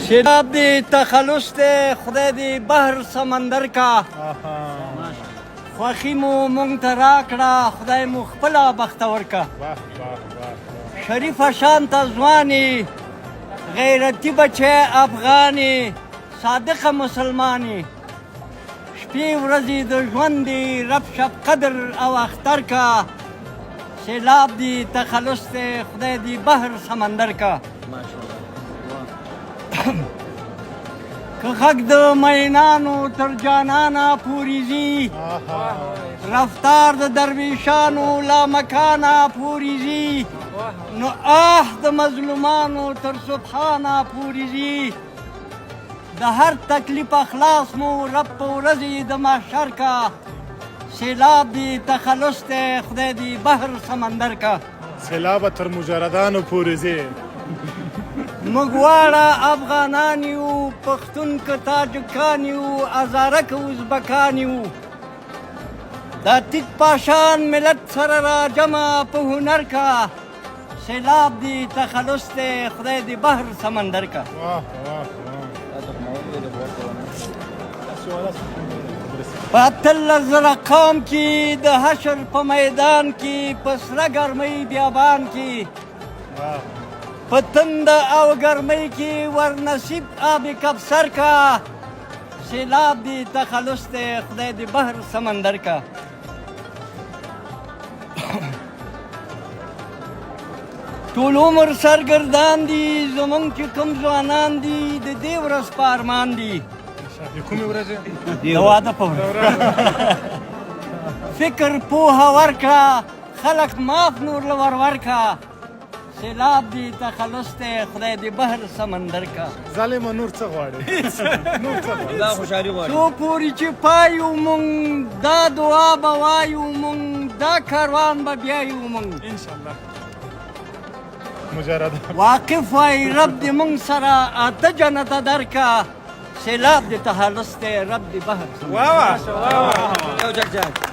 سیلاب دی تخلص دی خدای دی بحر سمندر کا خوښي مو مونږ ته راکړه خدای مو خپله بختور کا شریفه شانته ځوانې غیرتي بچی افغانې صادقه مسلمانې شپې ورځې د ژوند دی رب شب قدر او اختر کا سیلاب دی تخلص دی خدای دی بحر سمندر کا که غږ د مینانو تر جانانه پورې ځي رفتار د درویشانو لا مکانه پورې ځي نو د مظلومانو تر سبحانه پورې ځي د هر تکلیف اخلاص مو رب په ورځې د محشر کا سیلاب دی تخلص دی خدای دی بحر سمندر کا سیلاب تر مجردانو پورې ځي موږ واړه افغانان یو پښتون که تاجکان یو هزاره که ازبکان یو دا تیت پاشان ملت سره را جمع په هنر کا سیلاب دی تخلص دی خدای دی بحر سمندر کا په اتلس زره قوم کې د حشر په میدان کې په سره ګرمۍ بیابان کې په تنده او ګرمۍ کې ورنصیب آب کوثر کا سیلاب دی تخلص دی خدای دی بحر سمندر کا ټول عمر سرګردان دي زمونږ چې کوم ځوانان دي د دې ورځ په ارمان دي د کومې ورځې د واده په ورځ فکر پوهه ورکړه خلق معاف نور له ورکړه سیلاب دی تخلص دی خدای دی بحر سمندر کا ظالمه نور څه غواړي نور څه غواړي دا خوشحالي غواړي څو پورې چې پایو مونږ دا دعا به وایو مونږ دا کاروان به بیایو مونږ انشاءالله مجرد واقف وای رب دی مونږ سره اته جنته درکا سیلاب دی تخلص دی رب دی بحر واه واه یو جګ